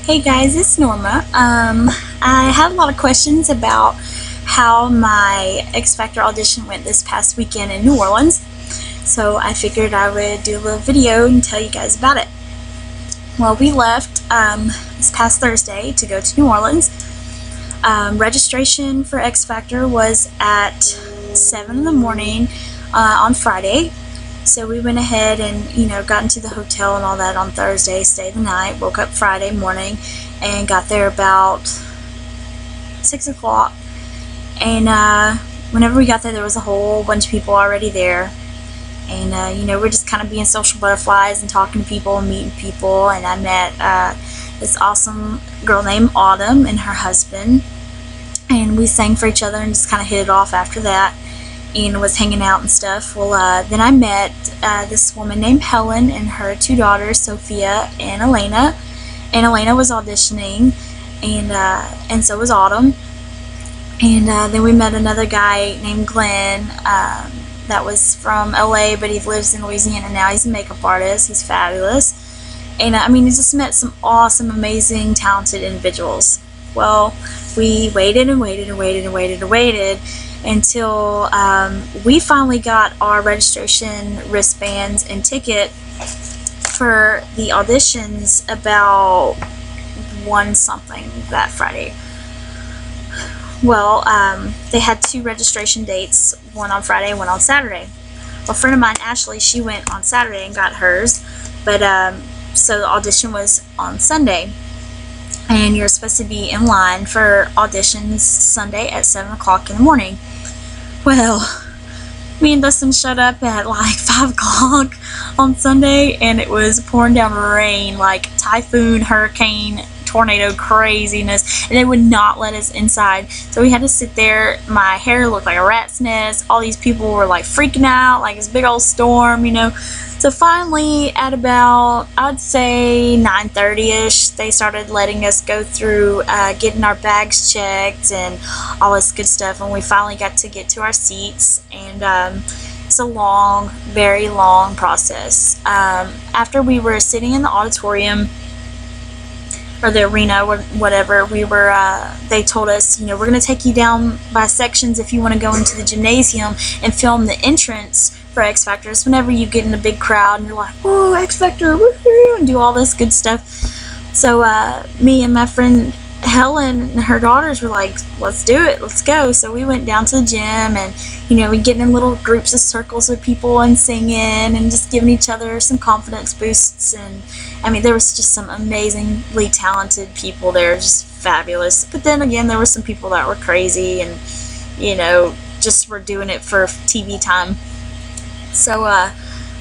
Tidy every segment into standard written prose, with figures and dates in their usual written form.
Hey guys, it's Norma. I had a lot of questions about how my X Factor audition went this past weekend in New Orleans, so I figured I would do a little video and tell you guys about it. Well, we left this past Thursday to go to New Orleans. Registration for X Factor was at 7 in the morning on Friday. So we went ahead and, got into the hotel and all that on Thursday, stayed the night, woke up Friday morning, and got there about 6 o'clock. And whenever we got there was a whole bunch of people already there. And, we're just kind of being social butterflies and talking to people and meeting people. And I met this awesome girl named Autumn and her husband. And we sang for each other and just kind of hit it off after that. And was hanging out and stuff. Well, then I met this woman named Helen and her two daughters, Sophia and Elena. And Elena was auditioning, and so was Autumn. And then we met another guy named Glenn that was from LA, but he lives in Louisiana now. He's a makeup artist. He's fabulous. And I just met some awesome, amazing, talented individuals. Well, we waited and waited and waited and waited and waited until we finally got our registration wristbands and ticket for the auditions about 1 something that Friday. Well, they had 2 registration dates, one on Friday and one on Saturday. Well, a friend of mine, Ashley, she went on Saturday and got hers, but so the audition was on Sunday. And you're supposed to be in line for auditions Sunday at 7 o'clock in the morning. Well, me and Dustin showed up at like 5 o'clock on Sunday, and it was pouring down rain, like typhoon, hurricane, tornado craziness, and they would not let us inside. So we had to sit there. My hair looked like a rat's nest. All these people were like freaking out, like this big old storm, So finally, at about, I'd say 9:30ish, they started letting us go through getting our bags checked and all this good stuff, and we finally got to our seats. And it's a long, very long process. After we were sitting in the auditorium or the arena, whatever, they told us, we're going to take you down by sections if you want to go into the gymnasium and film the entrance for X Factor. It's whenever you get in a big crowd and you're like, whoa, X Factor, woohoo, and do all this good stuff. So me and my friend Helen and her daughters were like, let's do it, let's go. So we went down to the gym, and we get in little groups of circles of people and singing and just giving each other some confidence boosts. And there was just some amazingly talented people there, just fabulous. But then again, there were some people that were crazy and just were doing it for TV time. So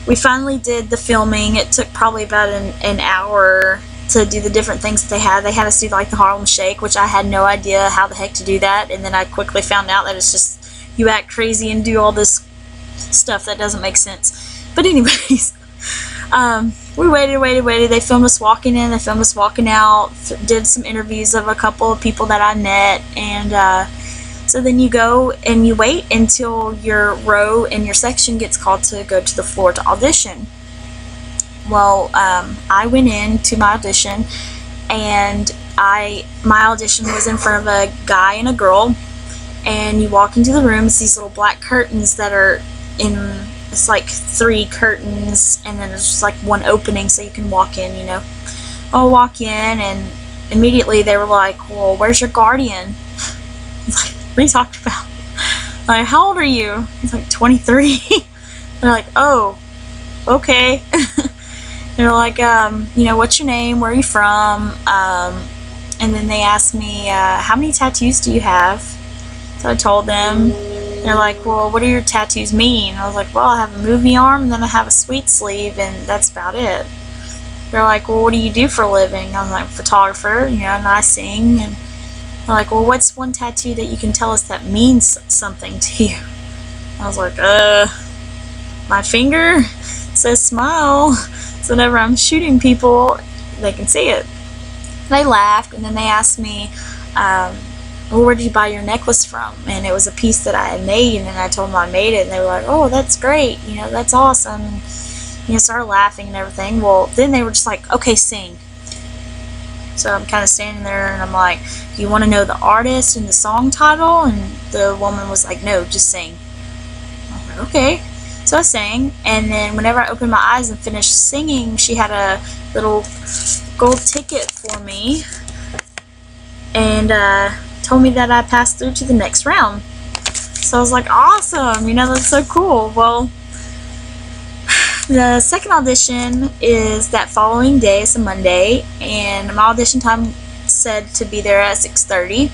we finally did the filming. It took probably about an hour to do the different things that they had. They had us do like the Harlem Shake, which I had no idea how the heck to do that, and then I quickly found out that it's just you act crazy and do all this stuff that doesn't make sense. But anyways, we waited. They filmed us walking in, they filmed us walking out, did some interviews of a couple of people that I met, and so then you go and you wait until your row and your section gets called to go to the floor to audition. Well, I went in to my audition, and my audition was in front of a guy and a girl, and you walk into the room, it's these little black curtains that are it's like 3 curtains, and then there's just like 1 opening so you can walk in, I'll walk in, and immediately they were like, well, where's your guardian? I was like, what are you talking about? Like, how old are you? He's like, 23. They're like, oh, okay. They're like, what's your name? Where are you from? And then they asked me, how many tattoos do you have? So I told them. They're like, well, what do your tattoos mean? I was like, well, I have a movie arm, and then I have a sweet sleeve, and that's about it. They're like, well, what do you do for a living? I was like, photographer, and I sing. And they're like, well, what's one tattoo that you can tell us that means something to you? I was like, my finger says smile. So whenever I'm shooting people, they can see it. They laughed, and then they asked me, well, where did you buy your necklace from? And it was a piece that I had made, and then I told them I made it, and they were like, oh, that's great, that's awesome. And, started laughing and everything. Well, then they were just like, okay, sing. So I'm kind of standing there and I'm like, do you want to know the artist and the song title? And the woman was like, no, just sing. I was like, okay. So I sang, and then whenever I opened my eyes and finished singing, she had a little gold ticket for me and told me that I passed through to the next round. So I was like, awesome, you know, that's so cool. Well, the second audition is that following day. It's a Monday, and my audition time said to be there at 6:30.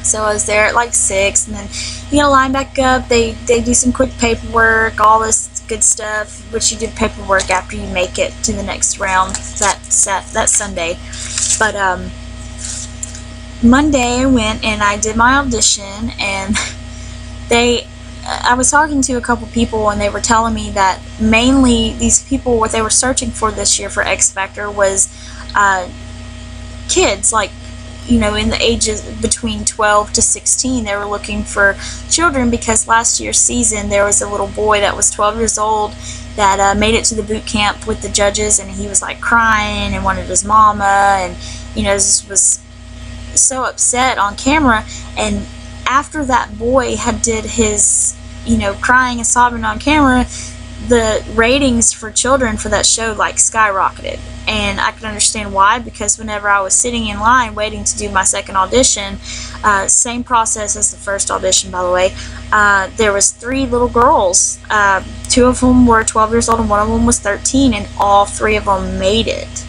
So I was there at like 6, and then you gotta line back up. They do some quick paperwork, all this good stuff, which you do paperwork after you make it to the next round that Sunday. But Monday I went and I did my audition, and I was talking to a couple people, and they were telling me that mainly these people, what they were searching for this year for X Factor was kids, like, you know, in the ages between 12 to 16. They were looking for children because last year's season there was a little boy that was 12 years old that made it to the boot camp with the judges, and he was like crying and wanted his mama, and you know, this was so upset on camera. And after that boy had did his, you know, crying and sobbing on camera, the ratings for children for that show like skyrocketed. And I can understand why, because whenever I was sitting in line waiting to do my second audition, same process as the first audition, by the way, there was 3 little girls. 2 of them were 12 years old and 1 of them was 13, and all 3 of them made it.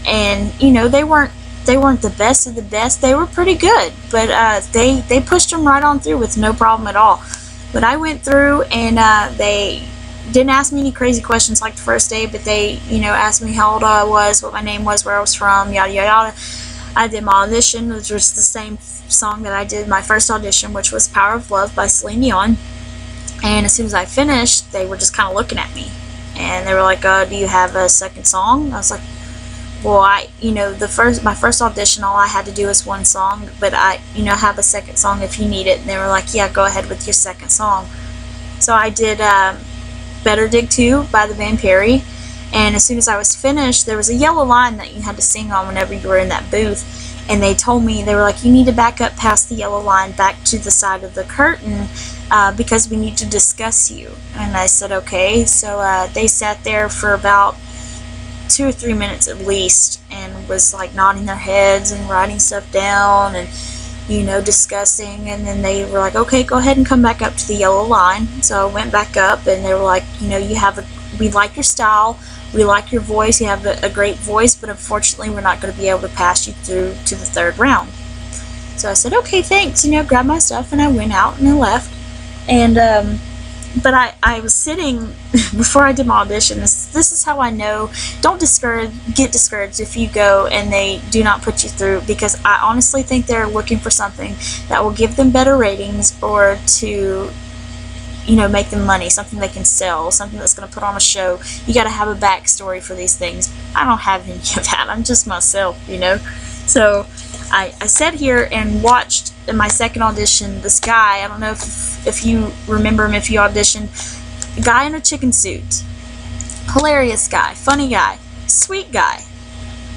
And you know, they weren't the best of the best. They were pretty good, but they pushed them right on through with no problem at all. But I went through, and they didn't ask me any crazy questions like the first day, but they, you know, asked me how old I was, what my name was, where I was from, yada yada yada. I did my audition, which was the same song that I did my first audition, which was Power of Love by Celine Dion. And as soon as I finished, they were just kind of looking at me, and they were like, do you have a second song? I was like, well, you know, my first audition, all I had to do was 1 song, but I, you know, have a second song if you need it. And they were like, yeah, go ahead with your second song. So I did Better Dig 2 by the band Perry, and as soon as I was finished, there was a yellow line that you had to sing on whenever you were in that booth, and they told me, they were like, you need to back up past the yellow line back to the side of the curtain because we need to discuss you. And I said, okay. So they sat there for about 2 or 3 minutes at least, and was like nodding their heads and writing stuff down and, you know, discussing. And then they were like, okay, go ahead and come back up to the yellow line. So I went back up, and they were like, you know, we like your style, we like your voice, you have a great voice, but unfortunately we're not going to be able to pass you through to the 3rd round. So I said, okay, thanks, you know, grabbed my stuff, and I went out and I left. And but I was sitting before I did my audition. This is how I know. Don't get discouraged if you go and they do not put you through, because I honestly think they're looking for something that will give them better ratings, or to, you know, make them money, something they can sell, something that's going to put on a show. You got to have a backstory for these things. I don't have any of that. I'm just myself, you know. So I sat here and watched in my second audition this guy. I don't know if you remember him, if you auditioned. A guy in a chicken suit. Hilarious guy, funny guy, sweet guy.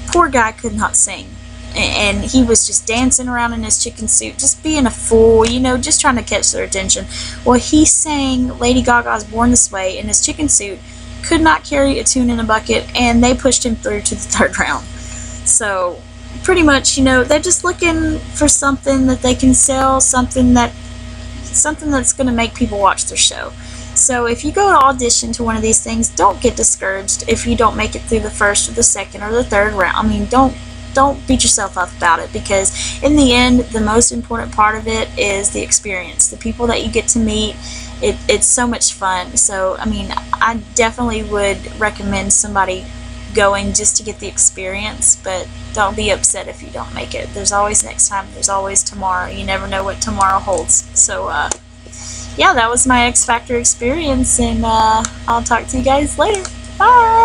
Poor guy could not sing. And he was just dancing around in his chicken suit, just being a fool, you know, just trying to catch their attention. Well, he sang Lady Gaga's Born This Way in his chicken suit, could not carry a tune in a bucket, and they pushed him through to the 3rd round. So pretty much, you know, they're just looking for something that they can sell, something that's going to make people watch their show. So if you go to audition to one of these things, don't get discouraged if you don't make it through the 1st or the 2nd or the 3rd round. I mean, don't beat yourself up about it, because in the end, the most important part of it is the experience, the people that you get to meet. It's so much fun. So I mean, I definitely would recommend somebody going just to get the experience, but don't be upset if you don't make it. There's always next time, there's always tomorrow. You never know what tomorrow holds. So yeah, that was my X Factor experience, and I'll talk to you guys later. Bye!